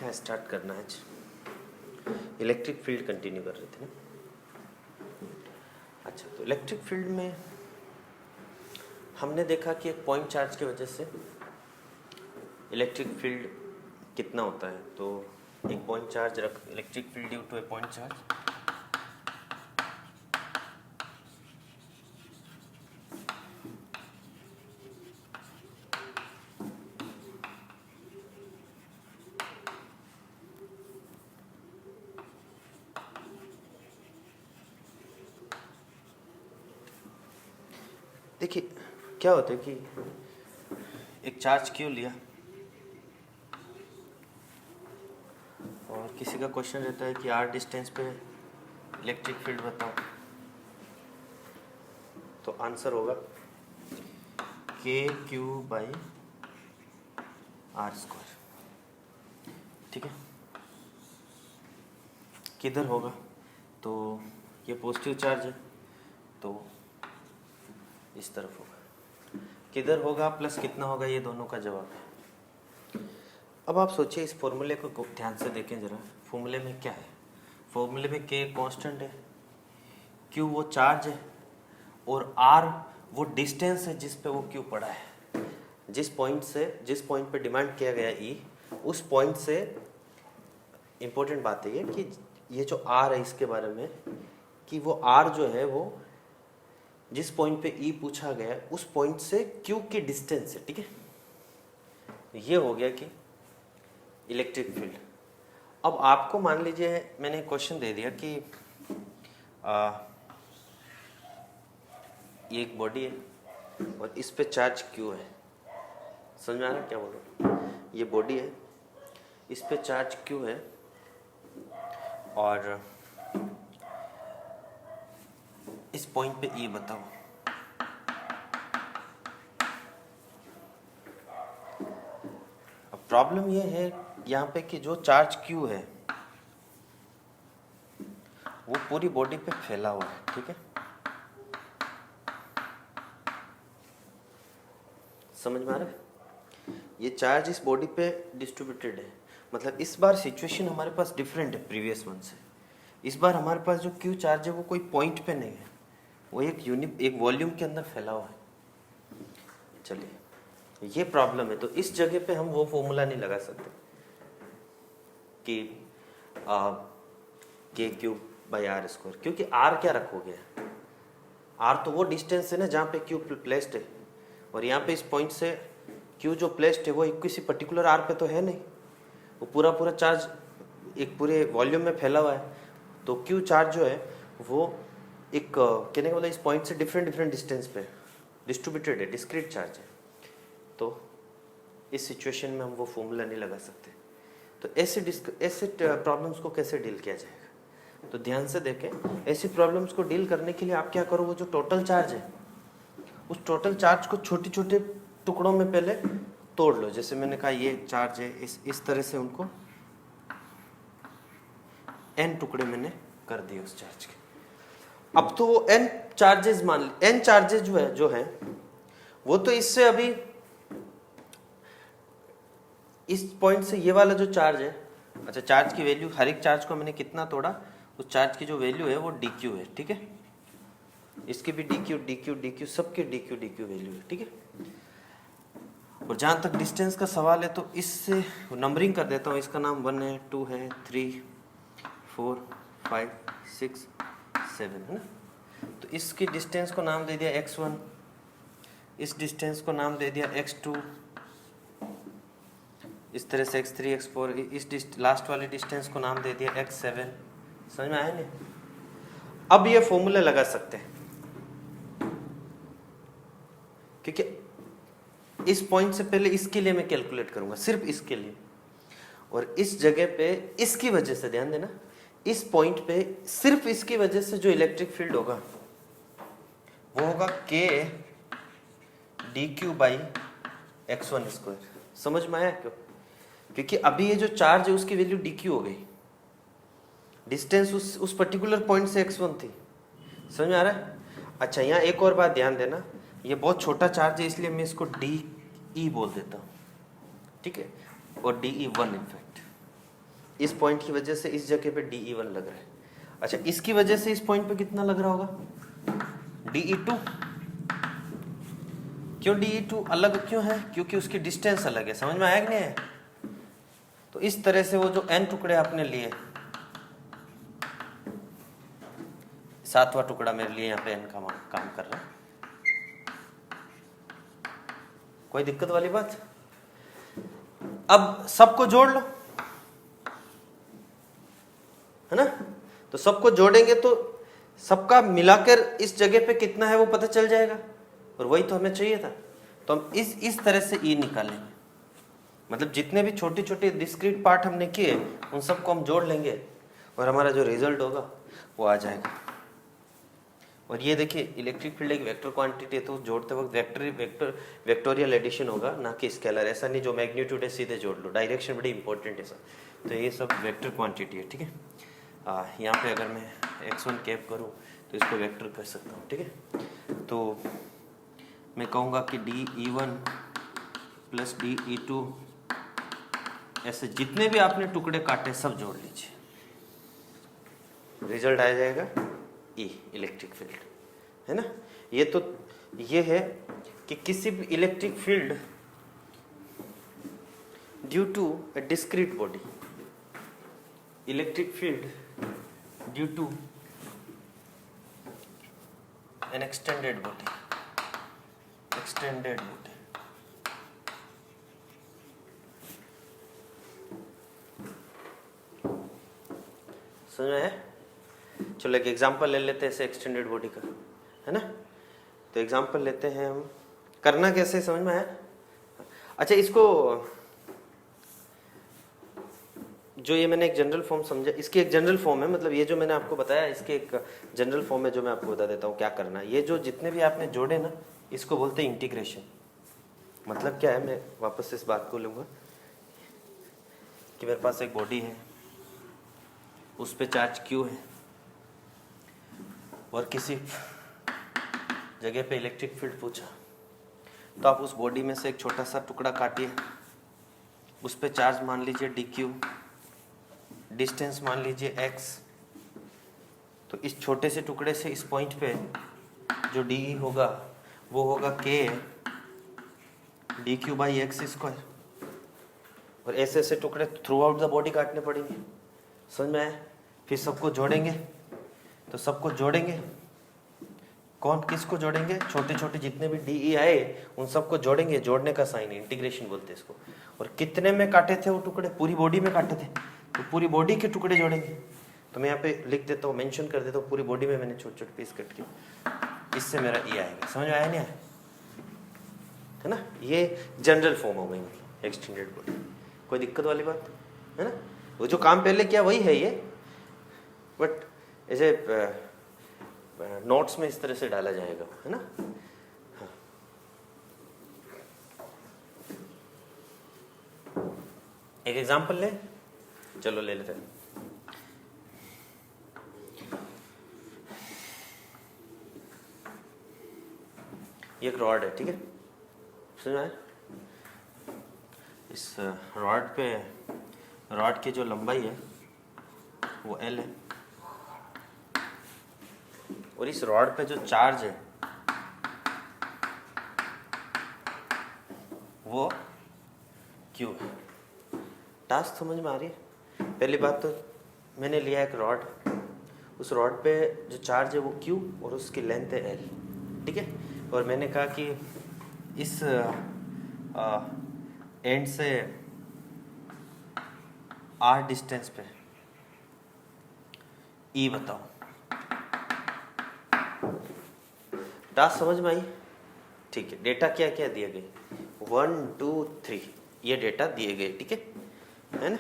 क्या स्टार्ट करना है? इलेक्ट्रिक फील्ड कंटिन्यू कर रहे थे ना। अच्छा, तो इलेक्ट्रिक फील्ड में हमने देखा कि एक पॉइंट चार्ज की वजह से इलेक्ट्रिक फील्ड कितना होता है। तो एक पॉइंट चार्ज रख, electric field due to a point charge, देखिए क्या होता है कि एक चार्ज क्यों लिया और किसी का क्वेश्चन रहता है कि आर डिस्टेंस पे इलेक्ट्रिक फील्ड बताओ, तो आंसर होगा के क्यू बाई आर स्क्वायर। ठीक है, किधर होगा? तो ये पॉजिटिव चार्ज है तो इस तरफ होगा। किधर होगा प्लस कितना होगा, ये दोनों का जवाब है। अब आप सोचिए इस फॉर्मूले को ध्यान से देखें जरा। फॉर्मूले में क्या है? फॉर्मूले में के कांस्टेंट है, क्यू वो चार्ज है और आर वो डिस्टेंस है जिस पे वो क्यू पड़ा है। जिस पॉइंट पे डिमांड किया गया ई, उस पॉइंट से इम्पोर्टेंट बात है ये कि ये जो आर है इसके बारे में कि वो आर जो है वो जिस पॉइंट पे ई पूछा गया है उस पॉइंट से क्यू की डिस्टेंस है। ठीक है, ये हो गया कि इलेक्ट्रिक फील्ड। अब आपको मान लीजिए मैंने क्वेश्चन दे दिया कि ये एक बॉडी है और इस पे चार्ज क्यू है। समझ में आ रहा है क्या बोल रहा हूँ? ये बॉडी है, इस पे चार्ज क्यू है और इस पॉइंट पे ई बताओ। अब प्रॉब्लम ये है यहाँ पे कि जो चार्ज क्यू है वो पूरी बॉडी पे फैला हुआ है। ठीक है, समझ में आ रहा है? ये चार्ज इस बॉडी पे डिस्ट्रीब्यूटेड है। मतलब इस बार सिचुएशन हमारे पास डिफरेंट है प्रीवियस वन से। इस बार हमारे पास जो क्यू चार्ज है वो कोई पॉइंट पे नहीं है, वो एक वॉल्यूम के अंदर फैला हुआ है। चलिए, ये प्रॉब्लम है। तो इस जगह पे हम वो फॉर्मूला नहीं लगा सकते कि के क्यूब बाई आर स्क्वायर, क्योंकि आर क्या रखोगे? आर तो वो डिस्टेंस है ना जहाँ पे क्यू प्लेस्ड है, और यहाँ पे इस पॉइंट से क्यू जो प्लेस्ड है वो किसी पर्टिकुलर आर पे तो है नहीं, वो पूरा चार्ज एक पूरे वॉल्यूम में फैला हुआ है। तो क्यू चार्ज जो है वो एक कहने का मतलब इस पॉइंट से डिफरेंट डिस्टेंस पे डिस्ट्रीब्यूटेड है, डिस्क्रीट चार्ज है। तो इस सिचुएशन में हम वो फॉर्मूला नहीं लगा सकते। तो ऐसे प्रॉब्लम्स को कैसे डील किया जाएगा? तो ध्यान से देखें, ऐसी प्रॉब्लम्स को डील करने के लिए आप क्या करो, वो जो टोटल चार्ज है उस टोटल चार्ज को छोटे छोटे टुकड़ों में पहले तोड़ लो। जैसे मैंने कहा ये चार्ज है, इस तरह से उनको n टुकड़े मैंने कर दिए उस चार्ज के। अब तो वो n चार्जेस मान ली, n चार्जेस जो है वो तो इससे अभी इस पॉइंट से ये वाला जो चार्ज है, अच्छा चार्ज की वैल्यू, हर एक चार्ज को मैंने कितना तोड़ा, उस चार्ज की जो वैल्यू है वो dq है। ठीक है, इसकी भी dq सबके dq वैल्यू है। ठीक है, और जहां तक डिस्टेंस का सवाल है तो इससे नंबरिंग कर देता हूँ। इसका नाम 1 है, 2 है, 3, 4, 5, 6, 7 है ना। तो इसकी डिस्टेंस को नाम दे दिया x1, इस डिस्टेंस को नाम दे दिया x2, इस तरह से x3, x4, इस लास्ट वाले डिस्टेंस को नाम दे दिया x7। समझ में आया नहीं? अब ये फॉर्मूला लगा सकते हैं क्योंकि इस पॉइंट से पहले इसके लिए मैं कैलकुलेट करूंगा, सिर्फ इसके लिए। और इस जगह पे इसकी वजह से, ध्यान देना, इस पॉइंट पे सिर्फ इसकी वजह से जो इलेक्ट्रिक फील्ड होगा वो होगा k dq by x1 square. समझ में आया क्यों? क्योंकि अभी ये जो चार्ज है उसकी वैल्यू dq हो गई, डिस्टेंस उस पर्टिकुलर पॉइंट से x1 थी। समझ में आ रहा है? अच्छा, यहाँ एक और बात ध्यान देना, ये बहुत छोटा चार्ज है इसलिए मैं इसको DE बोल देता हूँ। ठीक है, और DE1 इनफैक्ट। इस पॉइंट की वजह से इस जगह पे DE1 लग रहा है। अच्छा, इसकी वजह से इस पॉइंट पे कितना लग रहा होगा? DE2। क्यों DE2 अलग क्यों है? क्योंकि उसकी डिस्टेंस अलग है। समझ में आया कि नहीं है? तो इस तरह से वो जो n टुकड़े आपने लिए, 7वां टुकड़ा मेरे लिए यहाँ पे n का काम कर रहा है। कोई दिक्कत वाली बात? अब सबको जोड़ लो, है ना? तो सबको जोड़ेंगे तो सबका मिलाकर इस जगह पे कितना है वो पता चल जाएगा, और वही तो हमें चाहिए था। तो हम इस तरह से E निकालेंगे, मतलब जितने भी छोटे छोटे डिस्क्रीट पार्ट हमने किए उन सबको हम जोड़ लेंगे और हमारा जो रिजल्ट होगा वो आ जाएगा। और ये देखिए, इलेक्ट्रिक फील्ड एक वेक्टर क्वांटिटी है, तो जोड़ते वक्त वेक्टोरियल एडिशन होगा, ना कि स्केलर। ऐसा नहीं जो मैग्नीट्यूड है सीधे जोड़ लो, डायरेक्शन बड़ी इंपॉर्टेंट है सर। तो ये सब वेक्टर क्वांटिटी है, ठीक है। यहाँ पे अगर मैं x1 कैप करूँ तो इसको वेक्टर कर सकता हूँ, ठीक है। तो मैं कहूँगा कि DE1 प्लस DE2, ऐसे जितने भी आपने टुकड़े काटे सब जोड़ लीजिए, रिजल्ट आ जाएगा E, इलेक्ट्रिक फील्ड, है ना। ये है कि किसी भी electric field due to a discrete body, electric field due to an extended body, समझ में है? चलो एक एग्जांपल ले लेते हैं ऐसे एक्सटेंडेड बॉडी का, है ना। तो एग्जांपल लेते हैं हम, करना कैसे समझ में आया? अच्छा, इसको जो ये मैंने एक जनरल फॉर्म समझा, इसकी एक जनरल फॉर्म है, मतलब ये जो मैंने आपको बताया इसके एक जनरल फॉर्म है जो मैं आपको बता देता हूँ क्या करना है। ये जो जितने भी आपने जोड़े ना, इसको बोलते हैं इंटीग्रेशन। मतलब क्या है, मैं वापस इस बात को लूँगा कि मेरे पास एक बॉडी है, उस पर चार्ज Q है और किसी जगह पे इलेक्ट्रिक फील्ड पूछा, तो आप उस बॉडी में से एक छोटा सा टुकड़ा काटिए, उस पे चार्ज मान लीजिए DQ, डिस्टेंस मान लीजिए x। तो इस छोटे से टुकड़े से इस पॉइंट पे जो DE होगा वो होगा K DQ by x square. और ऐसे ऐसे टुकड़े थ्रू आउट द बॉडी काटने पड़ेंगे, समझ में आया? फिर सबको जोड़ेंगे, तो सबको जोड़ेंगे, कौन किसको जोड़ेंगे? छोटे छोटे जितने भी DE आए उन सबको जोड़ेंगे, जोड़ने का साइन है, इंटीग्रेशन बोलते हैं इसको। और कितने में काटे थे वो टुकड़े? पूरी बॉडी में काटे थे, तो पूरी बॉडी के टुकड़े जोड़ेंगे। तो मैं यहाँ पे लिख देता हूँ, मेंशन कर देता हूँ, पूरी बॉडी में मैंने छोटे छोटे पीस कट के, इससे मेरा E आएगा। समझ में आया नहीं आया? है ना। ये जनरल फॉर्म हो गई, मतलब एक्सटेंडेड बॉडी। कोई दिक्कत वाली बात है ना? वो जो काम पहले किया वही है ये, बट ऐसे नोट्स में इस तरह से डाला जाएगा, है ना। हाँ। एक एग्जांपल ले, चलो ले लेते हैं। ये एक रॉड है, ठीक है, सुना है? इस रॉड की जो लंबाई है वो L है, और इस रॉड पे जो चार्ज है वो Q है। टास्क समझ में आ रही है? पहली बात तो मैंने लिया एक रॉड, उस रॉड पे जो चार्ज है वो Q और उसकी लेंथ है L, ठीक है। और मैंने कहा कि इस एंड से R डिस्टेंस पे E बताओ। टास्क समझ में आई? ठीक है। डेटा क्या क्या दिए गए? 1 2 3 ये डेटा दिए गए, ठीक है ना।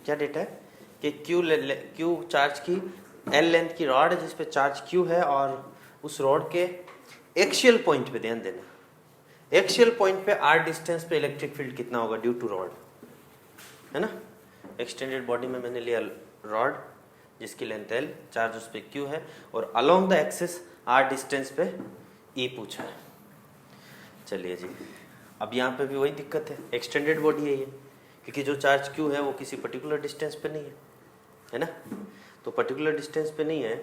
क्या डेटा है कि Q चार्ज की L लेंथ की रॉड है जिस पे चार्ज Q है, और उस रॉड के एक्सियल पॉइंट पे, ध्यान देना, एक्सियल पॉइंट पे R डिस्टेंस पे इलेक्ट्रिक फील्ड कितना होगा ड्यू टू रॉड, है ना। एक्सटेंडेड बॉडी में मैंने लिया रॉड जिसकी लेंथ L, चार्ज उस पे Q है, और along the axis R distance पे E पूछा है। चलिए जी, अब यहाँ पे भी वही दिक्कत है, एक्सटेंडेड बॉडी है ये, क्योंकि जो चार्ज q है वो किसी पर्टिकुलर डिस्टेंस पे नहीं है ना, तो पर्टिकुलर डिस्टेंस पे नहीं है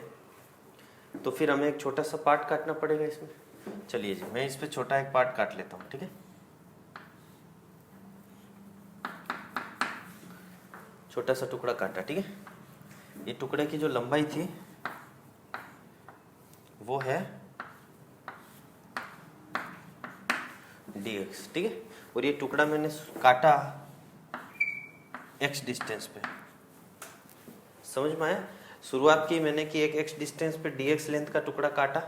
तो फिर हमें एक छोटा सा पार्ट काटना पड़ेगा इसमें। चलिए जी, मैं इस पे छोटा एक पार्ट काट लेता हूँ, ठीक है। छोटा सा टुकड़ा काटा, ठीक है। ये टुकड़े की जो लंबाई थी वो है dx, ठीक है। और ये टुकड़ा मैंने काटा x डिस्टेंस पे, समझ में आया। शुरुआत की मैंने कि एक x डिस्टेंस पे dx लेंथ का टुकड़ा काटा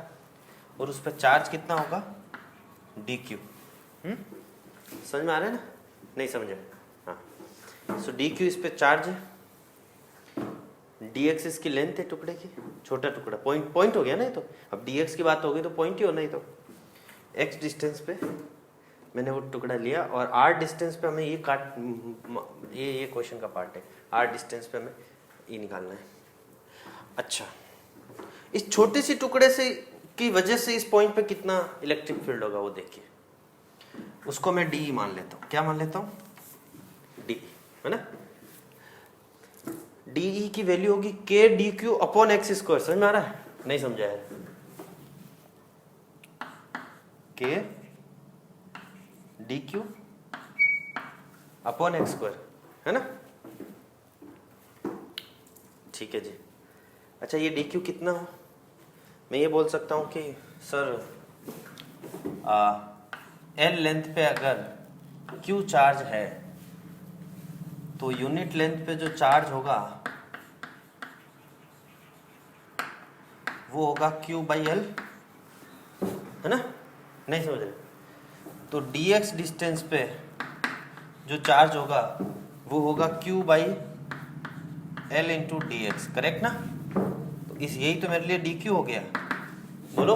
और उस पर चार्ज कितना होगा dq। समझ में आ रहा है ना, नहीं समझे? हाँ, सो dq इस पे चार्ज है, dx इसकी लेंथ है टुकड़े की, छोटा टुकड़ा, पॉइंट हो गया ना ये तो। अब dx की बात हो गई तो पॉइंट ही होना ही तो। x डिस्टेंस पे मैंने वो टुकड़ा लिया और r डिस्टेंस पे हमें ये ये क्वेश्चन का पार्ट है, r डिस्टेंस पे हमें ये निकालना है। अच्छा, इस छोटे से टुकड़े से की वजह से इस पॉइंट पे कितना इलेक्ट्रिक फील्ड होगा वो देखिए। उसको मैं डी मान लेता हूँ। क्या मान लेता हूँ? डी, है ना। डी की वैल्यू होगी के D Q upon x square. समझ में आ रहा है? नहीं समझा है? के D Q upon x square, है ना। ठीक है जी। अच्छा, ये डी क्यू कितना हो? मैं ये बोल सकता हूँ कि सर एल लेंथ पे अगर क्यू चार्ज है तो यूनिट लेंथ पे जो चार्ज होगा वो होगा क्यू बाई एल, है ना। नहीं समझ रहे? तो dx डिस्टेंस पे जो चार्ज होगा वो होगा q by L into D x, correct ना। तो इस यही तो मेरे लिए dq हो गया। बोलो,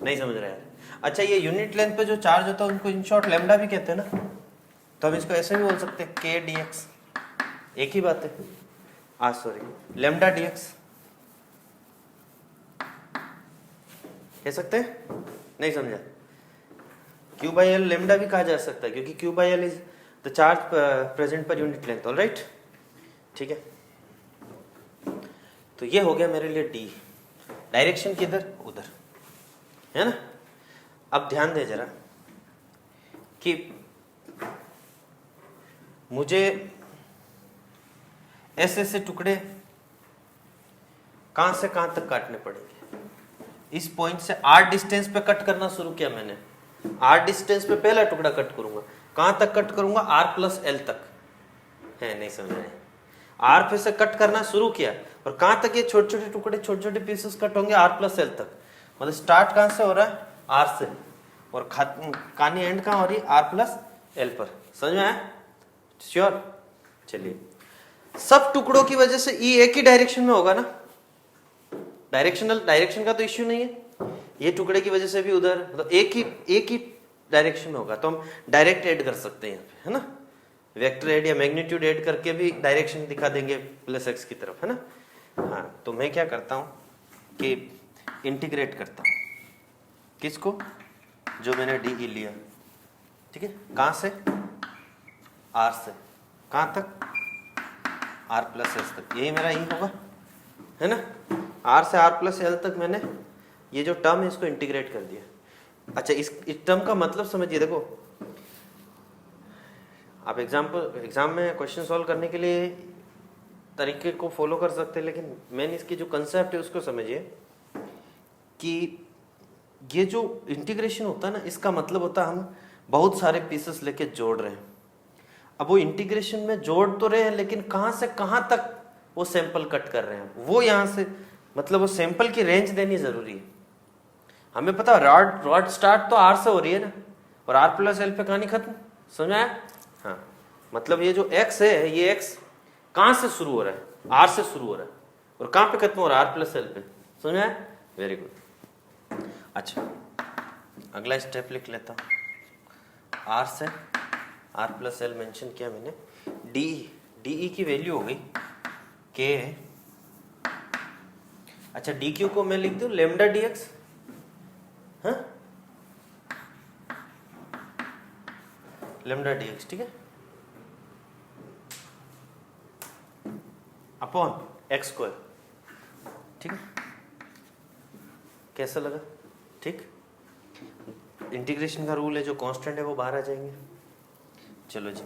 नहीं समझ रहे हैं? अच्छा, ये यूनिट लेंथ पे जो चार्ज होता है उनको इन शॉर्ट लैम्डा भी कहते हैं ना, तो हम इसको ऐसे भी बोल सकते हैं k dx, एक ही बात है। सॉरी, लैम्डा dx कह सकते हैं। नहीं समझा? q बाई एल लेमडा भी कहा जा सकता है क्योंकि q by L is the charge present per unit length. All right, ठीक है। तो ये हो गया मेरे लिए d। डायरेक्शन किधर? उधर, है ना। अब ध्यान दे जरा कि मुझे ऐसे ऐसे टुकड़े कहां से कहां तक काटने पड़ेंगे। इस पॉइंट से r डिस्टेंस पे कट करना शुरू किया मैंने। r डिस्टेंस पे पहला टुकड़ा कट करूंगा। कहां तक कट करूंगा? r प्लस एल तक, है। नहीं समझ रहे? r पे से कट करना शुरू किया और कहां तक ये छोटे छोटे टुकड़े, छोटे छोटे पीसेस कट होंगे? r प्लस एल तक। मतलब स्टार्ट कहां से हो रहा है? r से, और कहानी एंड कहां हो रही है? r प्लस एल पर। समझ में आया? श्योर? चलिए, सब टुकड़ों की वजह से E एक ही डायरेक्शन में होगा ना। डायरेक्शन का तो इश्यू नहीं है। ये टुकड़े की वजह से भी उधर, मतलब एक ही डायरेक्शन में होगा, तो हम डायरेक्ट ऐड कर सकते हैं यहाँ पे, है ना। वेक्टर ऐड या मैग्नीट्यूड ऐड करके भी डायरेक्शन दिखा देंगे प्लस एक्स की तरफ, है ना। हाँ, तो मैं क्या करता हूँ कि इंटीग्रेट करता हूँ। किसको? जो मैंने डी ई लिया, ठीक है। कहाँ से? आर से। कहाँ तक? आर प्लस एस तक। यही मेरा ई होगा, है ना। आर से आर प्लस एल तक मैंने ये जो टर्म है इसको इंटीग्रेट कर दिया। अच्छा, इस टर्म का मतलब समझिए। देखो, आप एग्जाम में क्वेश्चन सॉल्व करने के लिए तरीके को फॉलो कर सकते हैं, लेकिन मैंने इसकी जो कंसेप्ट है उसको समझिए कि ये जो इंटीग्रेशन होता है ना, इसका मतलब होता है हम बहुत सारे पीसेस लेके जोड़ रहे हैं। अब वो इंटीग्रेशन में जोड़ तो रहे हैं, लेकिन कहाँ से कहाँ तक वो सैंपल कट कर रहे हैं, वो यहाँ से, मतलब वो सैंपल की रेंज देनी जरूरी है। हमें पता है रॉड स्टार्ट तो आर से हो रही है ना, और आर प्लस एल पे कहानी खत्म। समझ आया? हाँ, मतलब ये जो एक्स है, ये एक्स कहाँ से शुरू हो रहा है? आर से शुरू हो रहा है, और कहाँ पे खत्म हो रहा है? आर प्लस एल पे। समझ आया? Very good. अच्छा, अगला स्टेप लिख लेता हूँ। आर से आर प्लस एल मेंशन किया मैंने। डी ई की वैल्यू हो गई के। अच्छा, डी क्यू को मैं लिख दूं लेमडा डी एक्स, हाँ, लेमडा डी एक्स, ठीक है। Upon x square. ठीक है, कैसा लगा? ठीक, इंटीग्रेशन का रूल है, जो कांस्टेंट है वो बाहर आ जाएंगे। चलो जी,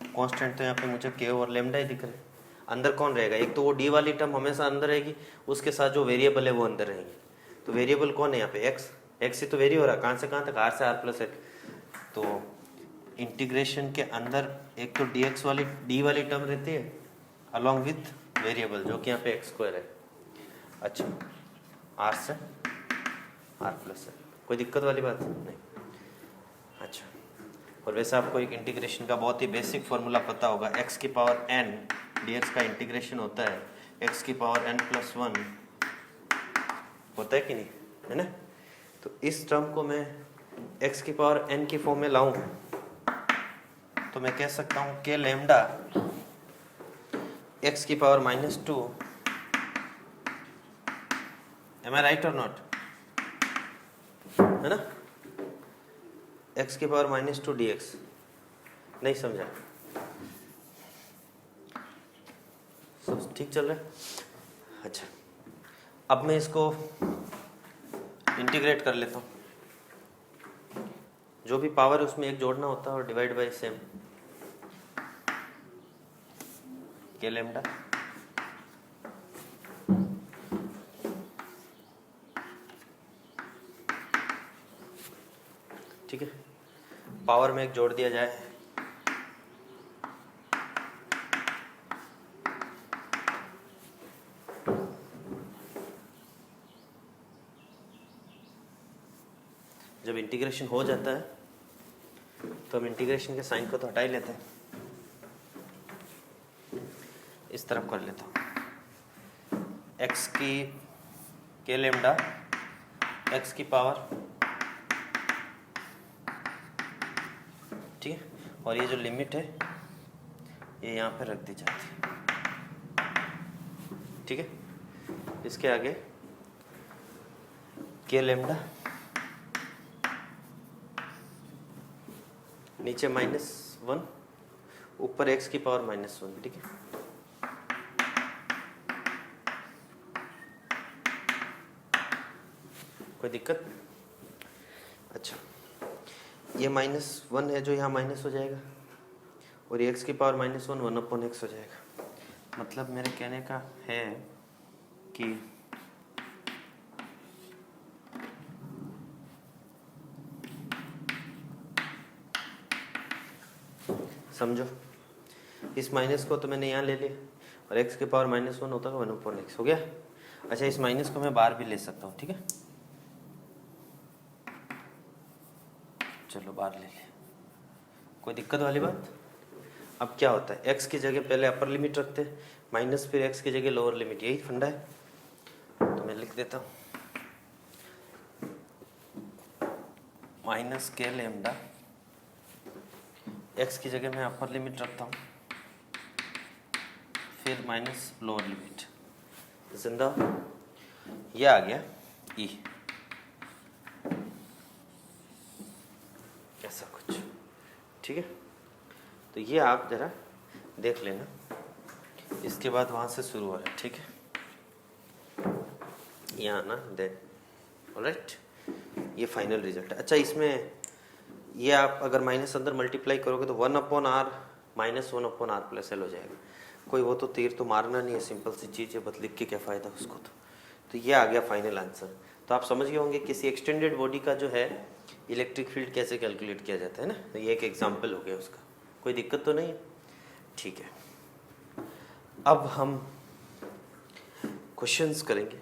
कांस्टेंट तो यहाँ पे मुझे के और लेमडा ही दिख रहे हैं। अंदर कौन रहेगा? एक तो वो डी वाली टर्म हमेशा अंदर रहेगी, उसके साथ जो वेरिएबल है वो अंदर रहेंगे। तो वेरिएबल कौन है यहाँ पे? एक्स। एक्स ही तो वेरी हो रहा है, कहाँ से कहाँ तक? आर से आर प्लस एक्स। तो इंटीग्रेशन के अंदर एक तो डी वाली टर्म रहती है अलॉन्ग विथ वेरिएबल, जो कि यहाँ पे एक्स स्क्वायर है। अच्छा, आर से आर प्लस एक्स, कोई दिक्कत वाली बात नहीं। अच्छा, और वैसे आपको एक इंटीग्रेशन का बहुत ही बेसिक फॉर्मूला पता होगा, एक्स की पावर एन dx का इंटीग्रेशन होता है एक्स की पावर n प्लस 1, होता है कि नहीं, है ना? तो इस टर्म को मैं x की पावर n की फॉर्म में लाऊं तो मैं कह सकता हूं के लेमडा x की पावर -2, एम आई राइट और नॉट, है ना? x की पावर -2 dx। नहीं समझा? सब ठीक चल रहा है? अच्छा, अब मैं इसको इंटीग्रेट कर लेता हूँ। जो भी पावर है उसमें एक जोड़ना होता है और डिवाइड बाय सेम, के लेमडा ठीक है, पावर में एक जोड़ दिया जाए, जब इंटीग्रेशन हो जाता है तो हम इंटीग्रेशन के साइन को तो हटा ही लेते हैं, इस तरफ कर लेता हूँ एक्स की के लेमडा एक्स की पावर, ठीक है, और ये जो लिमिट है ये यहाँ पे रख दी जाती है, ठीक है। इसके आगे के लेमडा नीचे -1 ऊपर x की पावर -1, ठीक है। कोई दिक्कत? अच्छा, ये -1 है जो यहाँ माइनस हो जाएगा और ये x की पावर -1 1/x हो जाएगा। मतलब मेरे कहने का है कि समझो, इस माइनस को तो मैंने यहाँ ले लिया और x के पावर -1 होता है 1/x हो गया। अच्छा, इस माइनस को मैं बाहर भी ले सकता हूँ, ठीक है, चलो बाहर ले लिया, कोई दिक्कत वाली बात? अब क्या होता है, x की जगह पहले अपर लिमिट रखते हैं, माइनस फिर x की जगह लोअर लिमिट, यही फंडा है। तो मैं लिख देता हूँ माइनस के लेमडा, x की जगह मैं अपर लिमिट रखता हूँ, फिर माइनस लोअर लिमिट, जिंदा ये आ गया e, ऐसा कुछ, ठीक है। तो ये आप जरा देख लेना, इसके बाद वहाँ से शुरू हो रहा है, ठीक है, यहाँ ना देन, ऑलराइट, ये फाइनल रिजल्ट है। अच्छा, इसमें ये आप अगर माइनस अंदर मल्टीप्लाई करोगे तो 1/r -1/r प्लस एल हो जाएगा। कोई वो तो तीर तो मारना नहीं है, सिंपल सी चीज़ है, बस लिख के क्या फ़ायदा उसको। तो ये आ गया फाइनल आंसर। तो आप समझ गए होंगे किसी एक्सटेंडेड बॉडी का जो है इलेक्ट्रिक फील्ड कैसे कैलकुलेट किया जाता है ना। तो ये एक एग्जाम्पल हो गया उसका, कोई दिक्कत तो नहीं है, ठीक है। अब हम क्वेश्चंस करेंगे।